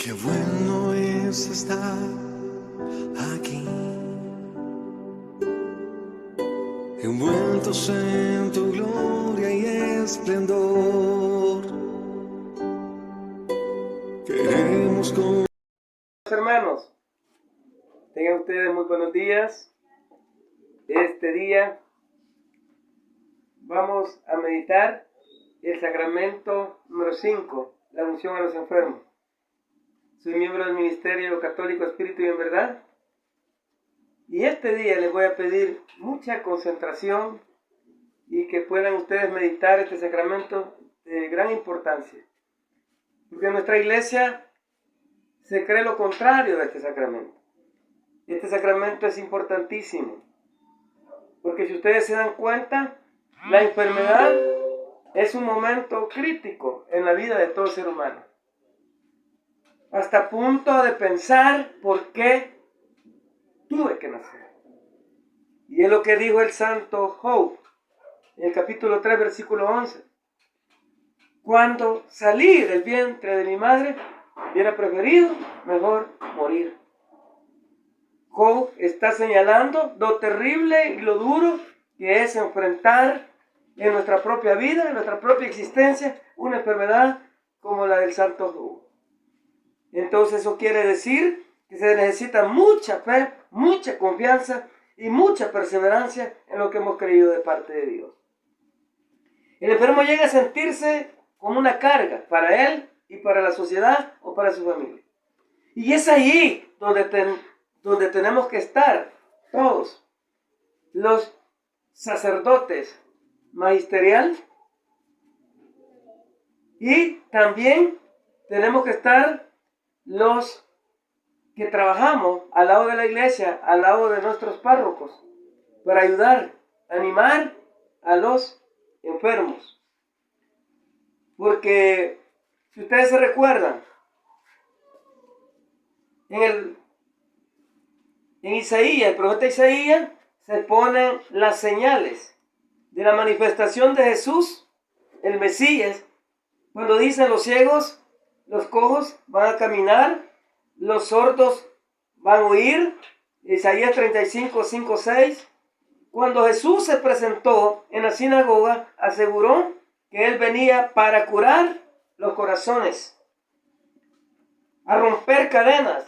Qué bueno es estar aquí, envueltos en tu gloria y esplendor. Queremos con... Hermanos, tengan ustedes muy buenos días. Este día vamos a meditar el sacramento número 5, la unción a los enfermos. Soy miembro del Ministerio Católico Espíritu y en Verdad. Y este día les voy a pedir mucha concentración y que puedan ustedes meditar este sacramento de gran importancia. Porque en nuestra iglesia se cree lo contrario de este sacramento. Este sacramento es importantísimo. Porque si ustedes se dan cuenta, la enfermedad es un momento crítico en la vida de todo ser humano. Hasta punto de pensar por qué tuve que nacer. Y es lo que dijo el santo Job en el capítulo 3, versículo 11. Cuando salí del vientre de mi madre, hubiera preferido mejor morir. Job está señalando lo terrible y lo duro que es enfrentar en nuestra propia vida, en nuestra propia existencia, una enfermedad como la del santo Job. Entonces eso quiere decir que se necesita mucha fe, mucha confianza y mucha perseverancia en lo que hemos creído de parte de Dios. El enfermo llega a sentirse como una carga para él y para la sociedad o para su familia. Y es ahí donde tenemos que estar todos, los sacerdotes magisterial, y también tenemos que estar los que trabajamos al lado de la iglesia, al lado de nuestros párrocos, para ayudar, animar a los enfermos. Porque si ustedes se recuerdan, en Isaías, el profeta Isaías, se ponen las señales de la manifestación de Jesús, el Mesías, cuando dicen los ciegos, los cojos van a caminar, los sordos van a oír. Isaías 35, 5, 6. Cuando Jesús se presentó en la sinagoga, aseguró que Él venía para curar los corazones, a romper cadenas,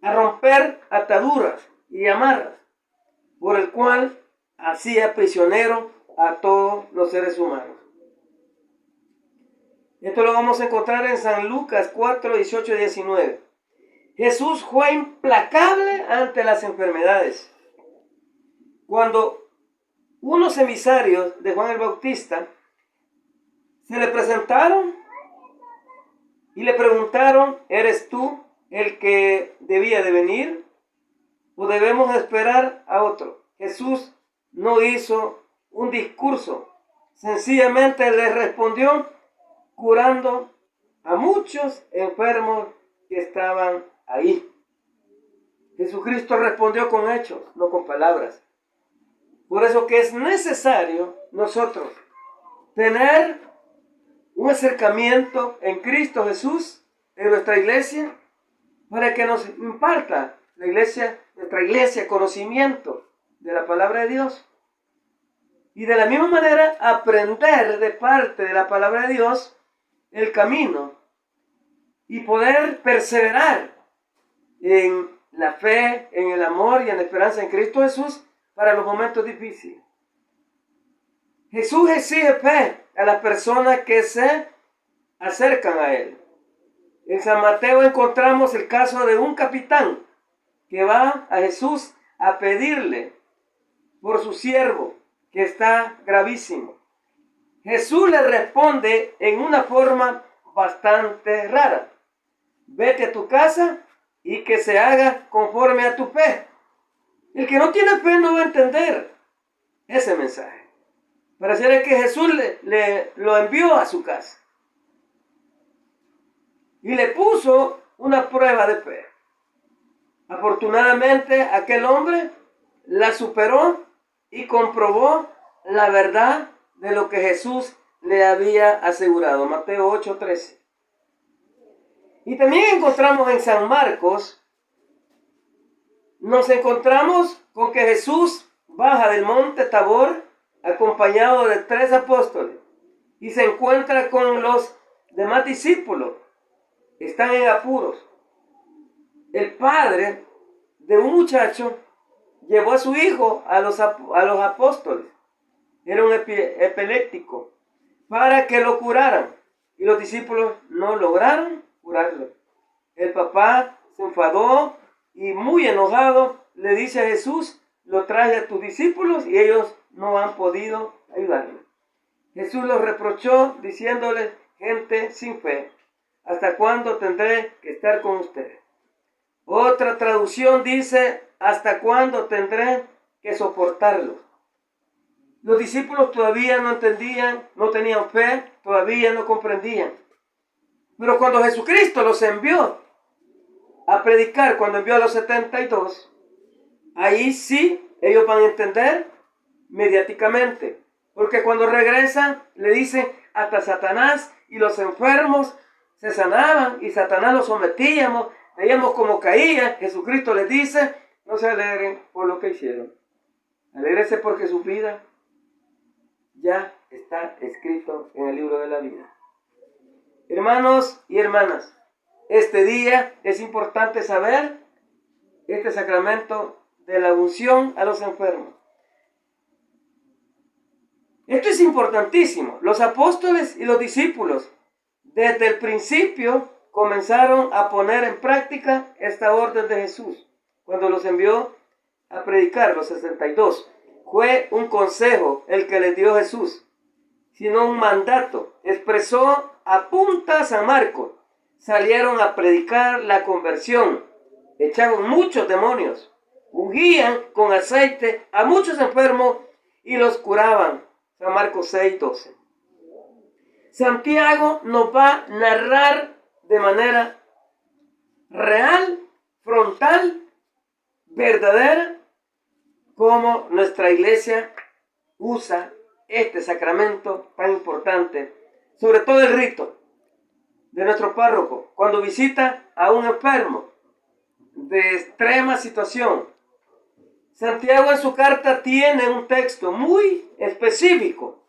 a romper ataduras y amarras, por el cual hacía prisionero a todos los seres humanos. Esto lo vamos a encontrar en San Lucas 4, 18 y 19. Jesús fue implacable ante las enfermedades. Cuando unos emisarios de Juan el Bautista se le presentaron y le preguntaron: ¿eres tú el que debía de venir o debemos esperar a otro? Jesús no hizo un discurso, sencillamente le respondió curando a muchos enfermos que estaban ahí. Jesucristo respondió con hechos, no con palabras. Por eso que es necesario nosotros tener un acercamiento en Cristo Jesús en nuestra iglesia, para que nos imparta nuestra iglesia, conocimiento de la palabra de Dios. Y de la misma manera aprender de parte de la palabra de Dios el camino y poder perseverar en la fe, en el amor y en la esperanza en Cristo Jesús para los momentos difíciles. Jesús exige fe a las personas que se acercan a Él. En San Mateo encontramos el caso de un capitán que va a Jesús a pedirle por su siervo que está gravísimo. Jesús le responde en una forma bastante rara: vete a tu casa y que se haga conforme a tu fe. El que no tiene fe no va a entender ese mensaje. Pareciera que Jesús lo envió a su casa y le puso una prueba de fe. Afortunadamente, aquel hombre la superó y comprobó la verdad de lo que Jesús le había asegurado. Mateo 8:13. Y también encontramos en San Marcos, nos encontramos con que Jesús baja del monte Tabor acompañado de 3 apóstoles y se encuentra con los demás discípulos. Están en apuros. El padre de un muchacho llevó a su hijo a los apóstoles. Era un epiléptico, para que lo curaran. Y los discípulos no lograron curarlo. El papá se enfadó y muy enojado le dice a Jesús: lo traje a tus discípulos y ellos no han podido ayudarlo. Jesús los reprochó diciéndoles: gente sin fe, ¿hasta cuándo tendré que estar con ustedes? Otra traducción dice: ¿hasta cuándo tendré que soportarlos? Los discípulos todavía no entendían, no tenían fe, todavía no comprendían. Pero cuando Jesucristo los envió a predicar, cuando envió a los 72, ahí sí ellos van a entender mediáticamente. Porque cuando regresan le dicen: hasta Satanás y los enfermos se sanaban y Satanás los sometíamos, veíamos cómo caía. Jesucristo les dice: no se alegren por lo que hicieron, alégrense porque su vida ya está escrito en el libro de la vida. Hermanos y hermanas, este día es importante saber este sacramento de la unción a los enfermos. Esto es importantísimo. Los apóstoles y los discípulos desde el principio comenzaron a poner en práctica esta orden de Jesús cuando los envió a predicar, los 62. Fue un consejo el que les dio Jesús, sino un mandato. Expresó apunta a San Marcos. Salieron a predicar la conversión, echaban muchos demonios, ungían con aceite a muchos enfermos y los curaban. San Marcos 6:12. Santiago nos va a narrar de manera real, frontal, verdadera, cómo nuestra iglesia usa este sacramento tan importante, sobre todo el rito de nuestro párroco cuando visita a un enfermo de extrema situación. Santiago en su carta tiene un texto muy específico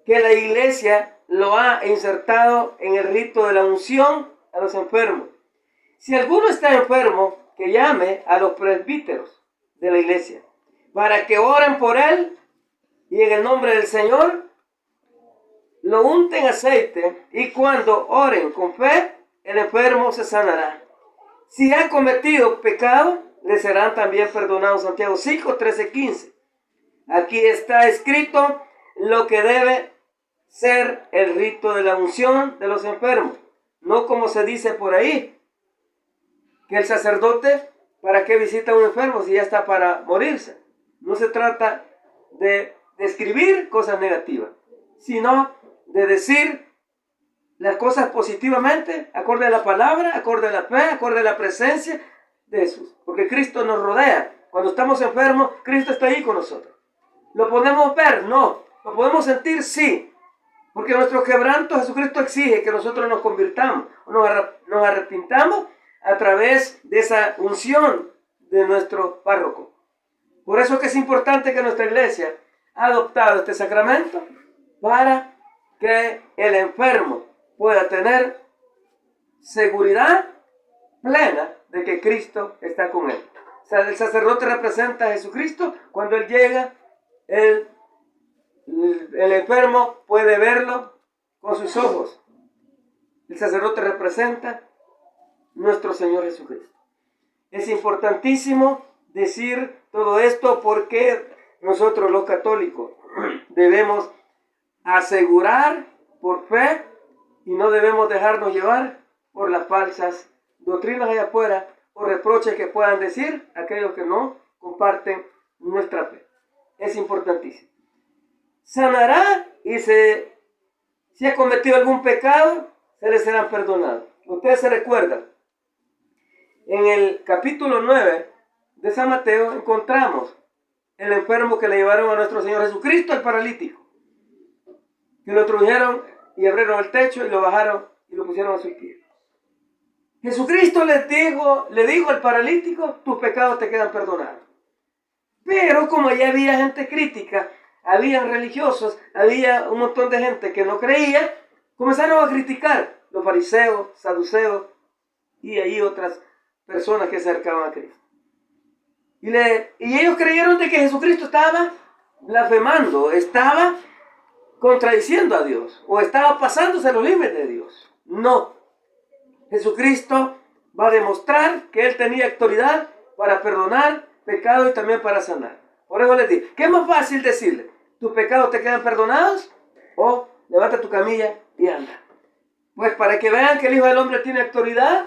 que la iglesia lo ha insertado en el rito de la unción a los enfermos. Si alguno está enfermo, que llame a los presbíteros de la iglesia para que oren por él y en el nombre del Señor lo unten aceite, y cuando oren con fe, el enfermo se sanará. Si ha cometido pecado, le serán también perdonados. Santiago 5, 13, 15. Aquí está escrito lo que debe ser el rito de la unción de los enfermos. No como se dice por ahí, que el sacerdote, ¿para qué visita a un enfermo si ya está para morirse? No se trata de describir cosas negativas, sino de decir las cosas positivamente, acorde a la palabra, acorde a la fe, acorde a la presencia de Jesús. Porque Cristo nos rodea. Cuando estamos enfermos, Cristo está ahí con nosotros. ¿Lo podemos ver? No. ¿Lo podemos sentir? Sí. Porque nuestro quebranto Jesucristo exige que nosotros nos convirtamos, nos arrepintamos a través de esa unción de nuestro párroco. Por eso que es importante que nuestra iglesia ha adoptado este sacramento para que el enfermo pueda tener seguridad plena de que Cristo está con él. O sea, el sacerdote representa a Jesucristo. Cuando él llega, el enfermo puede verlo con sus ojos. El sacerdote representa nuestro Señor Jesucristo. Es importantísimo decir todo esto porque nosotros los católicos debemos asegurar por fe y no debemos dejarnos llevar por las falsas doctrinas allá afuera o reproches que puedan decir aquellos que no comparten nuestra fe. Es importantísimo. Sanará y si ha cometido algún pecado, se le serán perdonados. Ustedes se recuerdan, en el capítulo 9 de San Mateo encontramos el enfermo que le llevaron a nuestro Señor Jesucristo, el paralítico, que lo trujeron y abrieron el techo y lo bajaron y lo pusieron a sus pies. Jesucristo le dijo al paralítico, tus pecados te quedan perdonados. Pero como ya había gente crítica, había religiosos, había un montón de gente que no creía, comenzaron a criticar los fariseos, saduceos y ahí otras personas que se acercaban a Cristo. Y ellos creyeron de que Jesucristo estaba blasfemando, estaba contradiciendo a Dios o estaba pasándose los límites de Dios. No. Jesucristo va a demostrar que Él tenía autoridad para perdonar pecados y también para sanar. Por eso les digo, ¿qué es más fácil decirle? ¿Tus pecados te quedan perdonados? O levanta tu camilla y anda. Pues para que vean que el Hijo del Hombre tiene autoridad,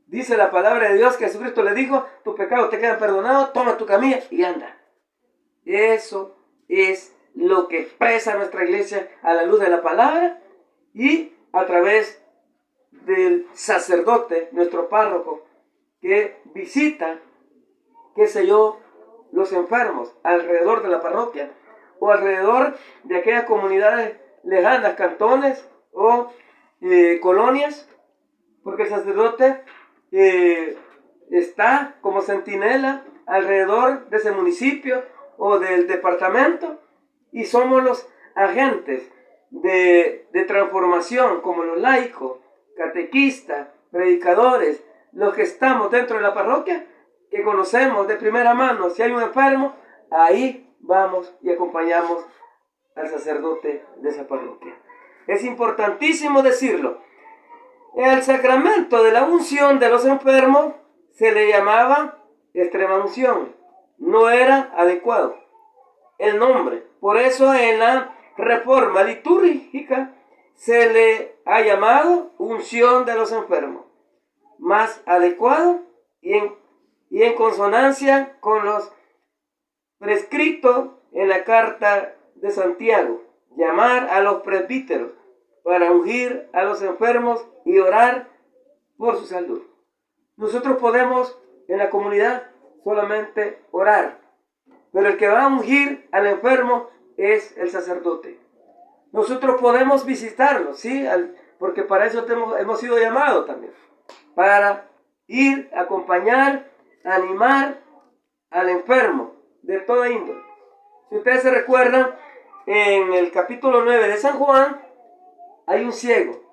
dice la palabra de Dios que Jesucristo le dijo, tus pecados te quedan perdonados, toma tu camilla y anda. Eso es lo que expresa nuestra iglesia a la luz de la palabra y a través del sacerdote, nuestro párroco, que visita, qué sé yo, los enfermos alrededor de la parroquia o alrededor de aquellas comunidades lejanas, cantones o colonias, porque el sacerdote está como centinela alrededor de ese municipio o del departamento y somos los agentes de transformación como los laicos, catequistas, predicadores, los que estamos dentro de la parroquia, que conocemos de primera mano si hay un enfermo, ahí vamos y acompañamos al sacerdote de esa parroquia. Es importantísimo decirlo. El sacramento de la unción de los enfermos se le llamaba extrema unción. No era adecuado el nombre. Por eso en la reforma litúrgica se le ha llamado unción de los enfermos. Más adecuado y en consonancia con los prescritos en la carta de Santiago. Llamar a los presbíteros para ungir a los enfermos y orar por su salud. Nosotros podemos en la comunidad solamente orar, pero el que va a ungir al enfermo es el sacerdote. Nosotros podemos visitarlo, ¿sí? Porque para eso hemos sido llamados también, para ir, acompañar, animar al enfermo de toda índole. Si ustedes se recuerdan, en el capítulo 9 de San Juan, hay un ciego.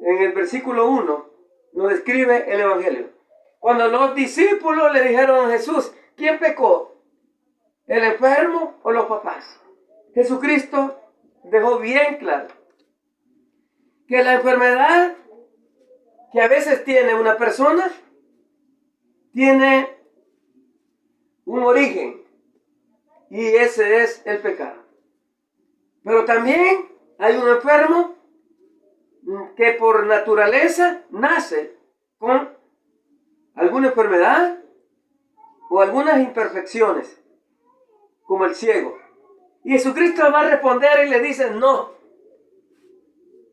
En el versículo 1 nos describe el Evangelio. Cuando los discípulos le dijeron a Jesús, ¿quién pecó? ¿El enfermo o los papás? Jesucristo dejó bien claro que la enfermedad que a veces tiene una persona tiene un origen y ese es el pecado. Pero también hay un enfermo que por naturaleza nace con alguna enfermedad o algunas imperfecciones, como el ciego. Y Jesucristo va a responder y le dice, no,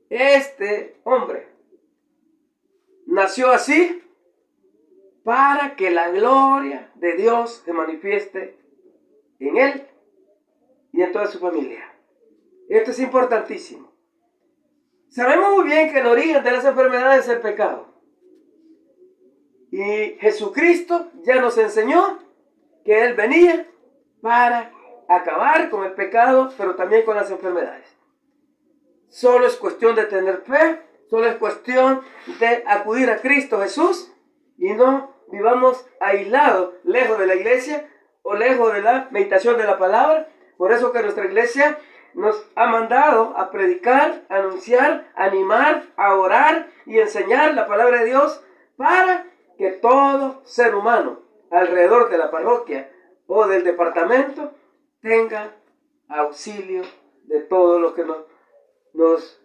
este hombre nació así para que la gloria de Dios se manifieste en él y en toda su familia. Esto es importantísimo. Sabemos muy bien que el origen de las enfermedades es el pecado. Y Jesucristo ya nos enseñó que Él venía para acabar con el pecado, pero también con las enfermedades. Solo es cuestión de tener fe, solo es cuestión de acudir a Cristo Jesús y no vivamos aislados, lejos de la iglesia o lejos de la meditación de la palabra. Por eso que nuestra iglesia nos ha mandado a predicar, a anunciar, a animar, a orar y enseñar la palabra de Dios para que todo ser humano alrededor de la parroquia o del departamento tenga auxilio de todo lo que nos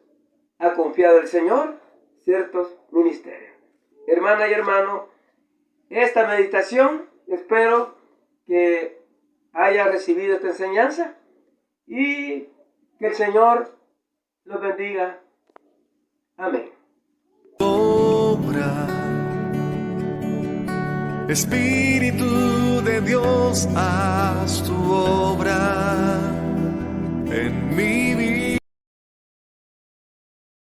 ha confiado el Señor, ciertos ministerios. Hermana y hermano, esta meditación espero que haya recibido esta enseñanza y que el Señor los bendiga. Amén. Obra, Espíritu de Dios, haz tu obra en mi